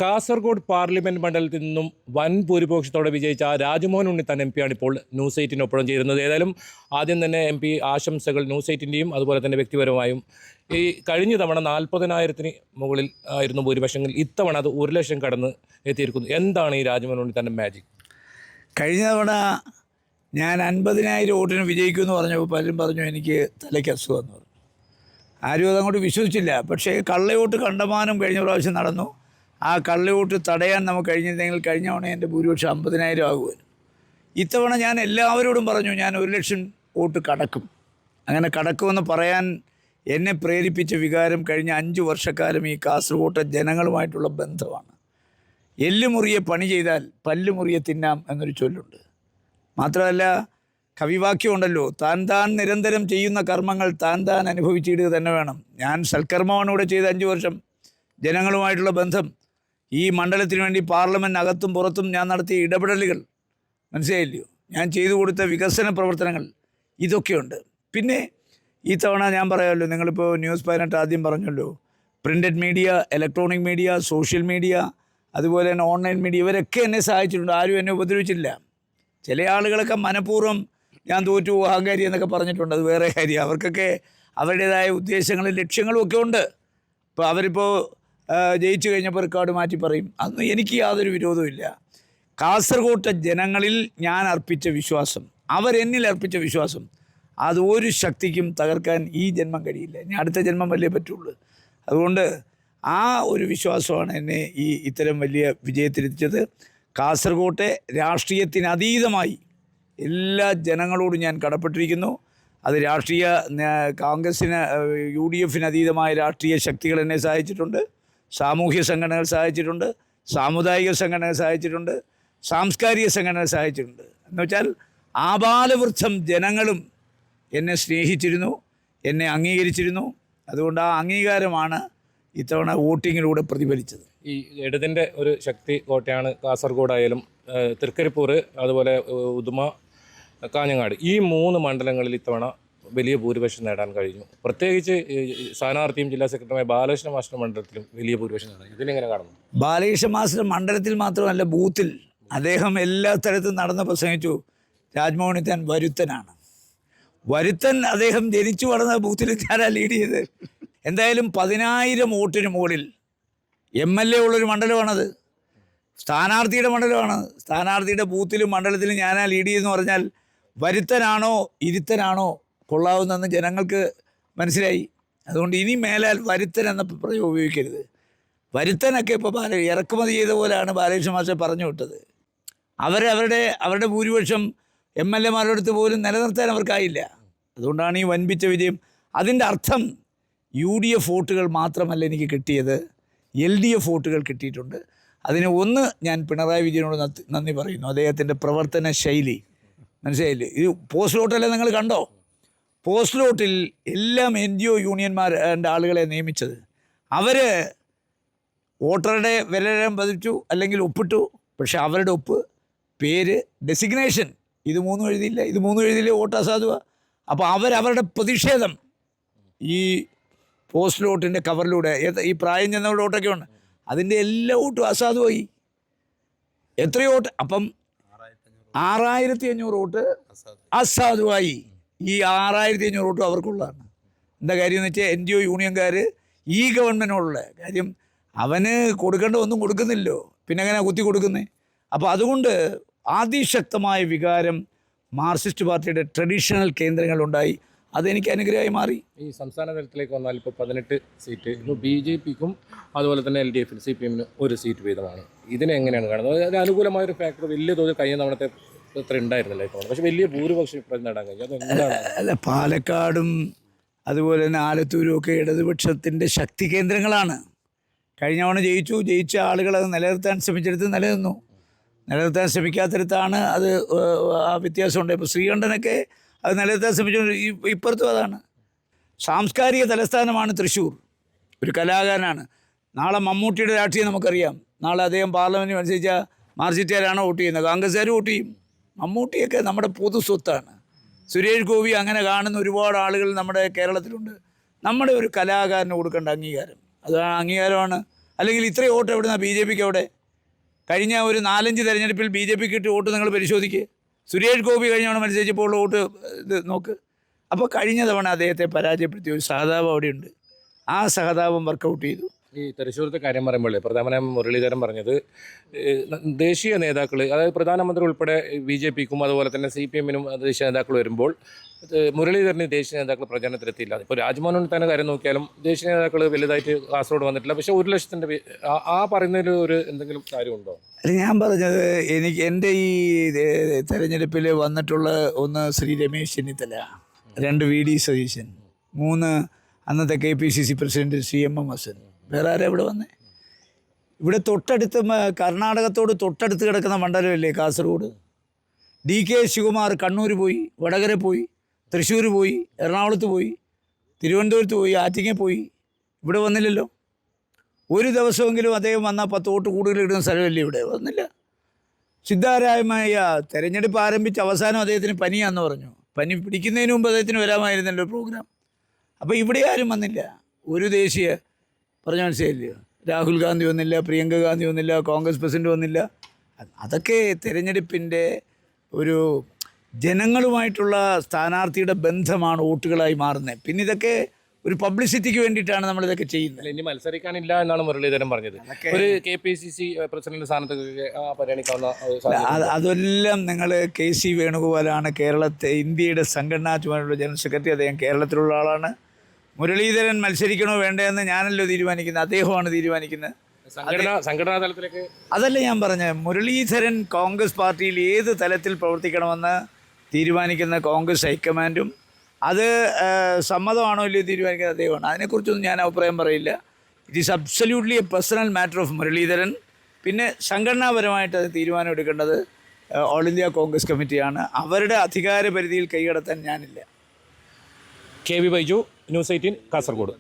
Kasaragod parliament മണ്ഡലത്തിൽ നിന്നും വൻ ഭൂരിപക്ഷത്തോടെ വിജയിച്ച രാജ്മോഹൻ ഉണ്ണിത്താൻ എം പിയാണ് ഇപ്പോൾ ന്യൂസ് എയ്റ്റിനൊപ്പം ചേരുന്നത്. ഏതായാലും ആദ്യം തന്നെ എം പി ആശംസകൾ ന്യൂസ് എയ്റ്റിൻ്റെയും അതുപോലെ തന്നെ വ്യക്തിപരമായും. ഈ കഴിഞ്ഞ തവണ 40,000-ന് മുകളിൽ ആയിരുന്നു ഭൂരിപക്ഷങ്ങൾ, ഇത്തവണ അത് 1,00,000 കടന്ന് എത്തിയിരിക്കുന്നു. എന്താണ് ഈ രാജ്മോഹൻ ഉണ്ണിത്താൻ്റെ മാജിക്? കഴിഞ്ഞ തവണ ഞാൻ 50,000 വോട്ടിന് വിജയിക്കുമെന്ന് പറഞ്ഞപ്പോൾ പലരും പറഞ്ഞു എനിക്ക് തലയ്ക്ക് അസുഖമെന്ന് പറഞ്ഞു. ആരും അതങ്ങോട്ട് വിശ്വസിച്ചില്ല. പക്ഷേ കള്ളവോട്ട് കണ്ടമാനം കഴിഞ്ഞ പ്രാവശ്യം നടന്നു. ആ കള്ളവോട്ട് തടയാൻ നമുക്ക് കഴിഞ്ഞിരുന്നെങ്കിൽ കഴിഞ്ഞ തവണ എൻ്റെ ഭൂരിപക്ഷം 50,000 ആകുമായിരുന്നു. ഇത്തവണ ഞാൻ എല്ലാവരോടും പറഞ്ഞു ഞാൻ 1,00,000 വോട്ട് കടക്കും. അങ്ങനെ കടക്കുമെന്ന് പറയാൻ എന്നെ പ്രേരിപ്പിച്ച വികാരം കഴിഞ്ഞ 5 വർഷക്കാലം ഈ കാസർഗോട്ടെ ജനങ്ങളുമായിട്ടുള്ള ബന്ധമാണ്. എല്ലുമുറിയെ പണി ചെയ്താൽ പല്ലുമുറിയെ തിന്നാം എന്നൊരു ചൊല്ലുണ്ട്. മാത്രമല്ല കവിവാക്യമുണ്ടല്ലോ, താൻ നിരന്തരം ചെയ്യുന്ന കർമ്മങ്ങൾ താൻ അനുഭവിച്ചിടുക തന്നെ വേണം. ഞാൻ സൽക്കർമ്മമാണ് ഇവിടെ ചെയ്ത 5 വർഷം. ജനങ്ങളുമായിട്ടുള്ള ബന്ധം, ഈ മണ്ഡലത്തിന് വേണ്ടി പാർലമെൻറ്റ് അകത്തും പുറത്തും ഞാൻ നടത്തിയ ഇടപെടലുകൾ, മനസ്സിലായില്ലയോ, ഞാൻ ചെയ്തു കൊടുത്ത വികസന പ്രവർത്തനങ്ങൾ, ഇതൊക്കെയുണ്ട്. പിന്നെ ഈ തവണ ഞാൻ പറയാമല്ലോ, നിങ്ങളിപ്പോൾ ന്യൂസ് 18 ആദ്യം പറഞ്ഞല്ലോ, printed media, electronic media, social media, അതുപോലെ തന്നെ ഓൺലൈൻ മീഡിയ, ഇവരൊക്കെ എന്നെ സഹായിച്ചിട്ടുണ്ട്. ആരും എന്നെ ഉപദ്രവിച്ചില്ല. ചില ആളുകളൊക്കെ മനഃപൂർവ്വം ഞാൻ തോറ്റു അഹങ്കാരി എന്നൊക്കെ പറഞ്ഞിട്ടുണ്ട്. അത് വേറെ കാര്യം. അവർക്കൊക്കെ അവരുടേതായ ഉദ്ദേശങ്ങളും ലക്ഷ്യങ്ങളും ഒക്കെ ഉണ്ട്. ഇപ്പോൾ അവരിപ്പോൾ ജയിച്ചു കഴിഞ്ഞപ്പോൾ റെക്കോർഡ് മാറ്റി പറയും. അന്ന് എനിക്ക് യാതൊരു വിരോധവുമില്ല. കാസർഗോട്ടെ ജനങ്ങളിൽ ഞാൻ അർപ്പിച്ച വിശ്വാസം, അവരെന്നിൽ അർപ്പിച്ച വിശ്വാസം, അത് ഒരു ശക്തിക്കും തകർക്കാൻ ഈ ജന്മം കഴിയില്ല. ഇനി അടുത്ത ജന്മം വലിയ പറ്റുള്ളൂ. അതുകൊണ്ട് ആ ഒരു വിശ്വാസമാണ് എന്നെ ഇത്തരം വലിയ വിജയത്തിലെത്തിച്ചത്. കാസർഗോട്ടെ രാഷ്ട്രീയത്തിനതീതമായി എല്ലാ ജനങ്ങളോടും ഞാൻ കടപ്പെട്ടിരിക്കുന്നു. അത് കോൺഗ്രസ്സിന് UDFന് അതീതമായ രാഷ്ട്രീയ ശക്തികൾ എന്നെ സഹായിച്ചിട്ടുണ്ട്, സാമൂഹ്യ സംഘടനകൾ സഹായിച്ചിട്ടുണ്ട്, സാമുദായിക സംഘടനകൾ സഹായിച്ചിട്ടുണ്ട്, സാംസ്കാരിക സംഘടനകൾ സഹായിച്ചിട്ടുണ്ട്. എന്നുവെച്ചാൽ ആബാലവൃദ്ധം ജനങ്ങളും എന്നെ സ്നേഹിച്ചിരുന്നു, എന്നെ അംഗീകരിച്ചിരുന്നു. അതുകൊണ്ട് ആ അംഗീകാരമാണ് ഇത്തവണ വോട്ടിങ്ങിലൂടെ പ്രതിഫലിച്ചത്. ഈ ഇടതിൻ്റെ ഒരു ശക്തി കോട്ടയാണ് കാസർഗോഡായാലും തൃക്കരിപ്പൂർ, അതുപോലെ ഉദുമ, കാഞ്ഞങ്ങാട്, ഈ 3 മണ്ഡലങ്ങളിൽ ഇത്തവണ വലിയ ഭൂരിപക്ഷം നേടാൻ കഴിഞ്ഞു. പ്രത്യേകിച്ച് സ്ഥാനാർത്ഥിയും ജില്ലാ സെക്രട്ടറിയുമായ ബാലകൃഷ്ണ മാസ്റ്റർ മണ്ഡലത്തിലും വലിയ ഭൂരിപക്ഷം നേടാൻ. ഇതിനെങ്ങനെ കാണുന്നു? ബാലകൃഷ്ണ മാസ്റ്റർ മണ്ഡലത്തിൽ മാത്രമല്ല, ബൂത്തിൽ അദ്ദേഹം എല്ലാ സ്ഥലത്തും നടന്ന് പ്രസംഗിച്ചു. രാജ്മോഹൻ ഉണ്ണിത്താൻ വരുത്തനാണ്. വരുത്തൻ അദ്ദേഹം ജനിച്ചു വളർന്ന ബൂത്തിൽ ഞാനാ ലീഡ് ചെയ്ത്. എന്തായാലും 10,000 വോട്ടിന് മുകളിൽ MLA ഉള്ളൊരു മണ്ഡലമാണത്. സ്ഥാനാർത്ഥിയുടെ മണ്ഡലമാണ്. സ്ഥാനാർത്ഥിയുടെ ബൂത്തിലും മണ്ഡലത്തിലും ഞാനാ ലീഡ് ചെയ്തെന്ന് പറഞ്ഞാൽ വരുത്തനാണോ ഇരുത്തനാണോ കൊള്ളാവുന്നതെന്ന് ജനങ്ങൾക്ക് മനസ്സിലായി. അതുകൊണ്ട് ഇനി മേലാൽ വരുത്തൻ എന്ന പ്രയോഗം ഉപയോഗിക്കരുത്. വരുത്തനൊക്കെ ഇപ്പോൾ ഇറക്കുമതി ചെയ്ത പോലെയാണ് ബാലകൃഷ്ണ മാസ്റ്റർ പറഞ്ഞു വിട്ടത്. അവരുടെ ഭൂരിപക്ഷം MLA-മാരുടെ അടുത്ത് പോലും നിലനിർത്താൻ അവർക്കായില്ല. അതുകൊണ്ടാണ് ഈ വൻപിച്ച വിജയം. അതിൻ്റെ അർത്ഥം UDF വോട്ടുകൾ മാത്രമല്ല എനിക്ക് കിട്ടിയത്, LDF വോട്ടുകൾ കിട്ടിയിട്ടുണ്ട്. അതിന് ഒന്ന് ഞാൻ പിണറായി വിജയനോട് നന്ദി പറയുന്നു. അദ്ദേഹത്തിൻ്റെ പ്രവർത്തന ശൈലി, മനസ്സിലായില്ലേ? ഇത് പോസ്റ്റ് വോട്ടല്ലേ നിങ്ങൾ കണ്ടോ? പോസ്റ്റ് വോട്ടിൽ എല്ലാം NGO യൂണിയന്മാരുടെ ആളുകളെ നിയമിച്ചത്. അവർ വോട്ടറുടെ വിരലം പതിച്ചു അല്ലെങ്കിൽ ഒപ്പിട്ടു. പക്ഷെ അവരുടെ ഒപ്പ്, പേര്, ഡെസിഗ്നേഷൻ, ഇത് 3 എഴുതിയില്ല, ഇത് 3 എഴുതിയില്ല, വോട്ട് അസാധുവാ. അപ്പോൾ അവരുടെ പ്രതിഷേധം ഈ പോസ്റ്റ് വോട്ടിൻ്റെ കവറിലൂടെ, ഈ പ്രായം ചെന്നവരുടെ വോട്ടൊക്കെ ഉണ്ട്, അതിൻ്റെ എല്ലാ വോട്ടും അസാധുവായി. എത്രയോ വോട്ട്, അപ്പം 6,500 വോട്ട് അസാധുവായി. ഈ 6,500 വോട്ടും അവർക്കുള്ളതാണ്. എന്താ കാര്യം എന്ന് വെച്ചാൽ NGO യൂണിയൻകാർ ഈ ഗവൺമെൻറ്റിനോടുള്ള കാര്യം, അവന് കൊടുക്കേണ്ട ഒന്നും കൊടുക്കുന്നില്ലോ, പിന്നെ എങ്ങനെ കുത്തി കൊടുക്കുന്നത്? അപ്പോൾ അതുകൊണ്ട് അതിശക്തമായ വികാരം മാർക്സിസ്റ്റ് പാർട്ടിയുടെ ട്രഡീഷണൽ കേന്ദ്രങ്ങളുണ്ടായി. അതെനിക്ക് അനുഗ്രഹമായി മാറി. ഈ സംസ്ഥാന തലത്തിലേക്ക് വന്നാൽ ഇപ്പോൾ 18 സീറ്റ് ഇപ്പോൾ BJPക്കും അതുപോലെ തന്നെ LDFനും CPM-ന് 1 സീറ്റ് വീതമാണ്. ഇതിനെ എങ്ങനെയാണ് കാണുന്നത്? ഒരു അനുകൂലമായൊരു ഫാക്ടർ വലിയ തോതിൽ കഴിഞ്ഞ തവണത്തെ ഇത്ര ഉണ്ടായിരുന്നില്ല ഇപ്പോൾ, പക്ഷേ വലിയ ഭൂരിപക്ഷം ഇപ്പോൾ നേടാൻ കഴിഞ്ഞു. അതെന്താണ്? അല്ല, പാലക്കാടും അതുപോലെ തന്നെ ആലത്തൂരും ഒക്കെ ഇടതുപക്ഷത്തിൻ്റെ ശക്തി കേന്ദ്രങ്ങളാണ്. കഴിഞ്ഞ തവണ ജയിച്ച ആളുകൾ അത് നിലനിർത്താൻ ശ്രമിച്ചെടുത്ത് നിലനിർത്താൻ ശ്രമിക്കാത്തടത്താണ് അത് ആ വ്യത്യാസമുണ്ട്. ഇപ്പോൾ ശ്രീകണ്ഠനൊക്കെ അത് നിലനിർത്താൻ ശ്രമിച്ചു. ഇപ്പുറത്തും അതാണ്. സാംസ്കാരിക തലസ്ഥാനമാണ് തൃശ്ശൂർ. ഒരു കലാകാരനാണ്. നാളെ മമ്മൂട്ടിയുടെ രാഷ്ട്രീയം നമുക്കറിയാം. നാളെ അദ്ദേഹം പാർലമെൻറ്റ് മത്സരിച്ചാൽ മാർക്സിസ്റ്റുകാരാണോ വോട്ട് ചെയ്യുന്നത്? കോൺഗ്രസ്സുകാർ വോട്ട് ചെയ്യും. മമ്മൂട്ടിയൊക്കെ നമ്മുടെ പൊതു സ്വത്താണ്. സുരേഷ് ഗോപി, അങ്ങനെ കാണുന്ന ഒരുപാട് ആളുകൾ നമ്മുടെ കേരളത്തിലുണ്ട്. നമ്മുടെ ഒരു കലാകാരന് കൊടുക്കേണ്ട അംഗീകാരം, അത് അംഗീകാരമാണ് അല്ലെങ്കിൽ ഇത്രയും വോട്ട് എവിടുന്നാണ് ബി ജെ പിക്ക് അവിടെ? കഴിഞ്ഞ ഒരു 4-5 തെരഞ്ഞെടുപ്പിൽ ബി ജെ പിക്ക് കിട്ടിയ വോട്ട് നിങ്ങൾ പരിശോധിക്കുക. സുരേഷ് ഗോപി കഴിഞ്ഞ തവണ മത്സരിച്ചപ്പോൾ ഉള്ള വോട്ട് ഇത് നോക്ക്. അപ്പോൾ കഴിഞ്ഞ തവണ അദ്ദേഹത്തെ പരാജയപ്പെടുത്തിയ ഒരു സഹതാപം അവിടെയുണ്ട്. ആ സഹതാപം വർക്കൗട്ട് ചെയ്തു. ഈ തൃശ്ശൂരത്തെ കാര്യം പറയുമ്പോൾ പ്രധാനമന്ത്രി മുരളീധരൻ പറഞ്ഞത് ദേശീയ നേതാക്കൾ, അതായത് പ്രധാനമന്ത്രി ഉൾപ്പെടെ ബി ജെ പിക്കും അതുപോലെ തന്നെ CPM-നും ദേശീയ നേതാക്കൾ വരുമ്പോൾ മുരളീധരന് ദേശീയ നേതാക്കൾ പ്രചരണത്തിലെത്തിയില്ല. ഇപ്പോൾ രാജ്മോഹൻ ഉണ്ണിത്താൻ്റെ കാര്യം നോക്കിയാലും ദേശീയ നേതാക്കൾ വലുതായിട്ട് കാസർഗോഡ് വന്നിട്ടില്ല. പക്ഷേ 1 ലക്ഷത്തിൻ്റെ ആ പറയുന്നതിൽ ഒരു എന്തെങ്കിലും കാര്യമുണ്ടോ? അല്ല, ഞാൻ പറഞ്ഞത് എൻ്റെ ഈ തെരഞ്ഞെടുപ്പിൽ വന്നിട്ടുള്ള 1 ശ്രീ രമേശ് ചെന്നിത്തല, 2 VD സതീശൻ, 3 അന്നത്തെ KPCC പ്രസിഡന്റ് CMM ഹസൻ. വേറെ ആരാ ഇവിടെ വന്നേ? ഇവിടെ തൊട്ടടുത്ത് കർണാടകത്തോട് തൊട്ടടുത്ത് കിടക്കുന്ന മണ്ഡലമല്ലേ കാസർഗോഡ്. DK ശിവകുമാർ കണ്ണൂർ പോയി, വടകര പോയി, തൃശ്ശൂർ പോയി, എറണാകുളത്ത് പോയി, തിരുവനന്തപുരത്ത് പോയി, ആറ്റിങ്ങൽ പോയി. ഇവിടെ വന്നില്ലല്ലോ. ഒരു ദിവസമെങ്കിലും അദ്ദേഹം വന്നാൽ 10 വോട്ട് കൂടുതൽ ഇടുന്ന സ്ഥലമല്ലേ ഇവിടെ? വന്നില്ല. സിദ്ധാരാമയ്യ തെരഞ്ഞെടുപ്പ് ആരംഭിച്ച അവസാനം അദ്ദേഹത്തിന് പനിയാന്ന് പറഞ്ഞു. പനി പിടിക്കുന്നതിന് മുമ്പ് അദ്ദേഹത്തിന് വരാമായിരുന്നല്ലോ പ്രോഗ്രാം. അപ്പോൾ ഇവിടെ ആരും വന്നില്ല. ഒരു ദേശീയ പറഞ്ഞ മനസ്സിലായില്ലയോ? രാഹുൽ ഗാന്ധി വന്നില്ല, പ്രിയങ്ക ഗാന്ധി വന്നില്ല, കോൺഗ്രസ് പ്രസിഡന്റ് വന്നില്ല. അതൊക്കെ തിരഞ്ഞെടുപ്പിൻ്റെ ഒരു ജനങ്ങളുമായിട്ടുള്ള സ്ഥാനാർത്ഥിയുടെ ബന്ധമാണ് വോട്ടുകളായി മാറുന്നത്. പിന്നെ ഇതൊക്കെ ഒരു പബ്ലിസിറ്റിക്ക് വേണ്ടിയിട്ടാണ് നമ്മളിതൊക്കെ ചെയ്യുന്നത്. ഇനി മത്സരിക്കാനില്ല എന്നാണ് മുരളീധരൻ പറഞ്ഞത്. ഒരു KPCC പ്രസിഡന്റ് സ്ഥാനത്തൊക്കെ പരിഗണിക്കാവുന്ന അതെല്ലാം നിങ്ങൾ KC വേണുഗോപാലാണ് ഇന്ത്യയുടെ സംഘടനാ ചുമതലയുള്ള ജനറൽ സെക്രട്ടറി. അദ്ദേഹം കേരളത്തിലുള്ള ആളാണ്. മുരളീധരൻ മത്സരിക്കണോ വേണ്ടതെന്ന് ഞാനല്ലോ തീരുമാനിക്കുന്നത്, അദ്ദേഹമാണ് തീരുമാനിക്കുന്നത്. സംഘടനാ തലത്തിലേക്ക് അതല്ല ഞാൻ പറഞ്ഞത്. മുരളീധരൻ കോൺഗ്രസ് പാർട്ടിയിൽ ഏത് തലത്തിൽ പ്രവർത്തിക്കണമെന്ന് തീരുമാനിക്കുന്ന കോൺഗ്രസ് ഹൈക്കമാൻഡും അത് സമ്മതമാണോ ഇല്ലയോ തീരുമാനിക്കുന്നത് അദ്ദേഹമാണ്. അതിനെക്കുറിച്ചൊന്നും ഞാൻ അഭിപ്രായം പറയില്ല. It is absolutely A personal matter of Muraleedharan. പിന്നെ സംഘടനാപരമായിട്ട് അത് തീരുമാനം എടുക്കേണ്ടത് ഓൾ ഇന്ത്യ കോൺഗ്രസ് കമ്മിറ്റിയാണ്. അവരുടെ അധികാര പരിധിയിൽ കൈകടത്താൻ ഞാനില്ല. KV Baiju, News 18, Kasaragod.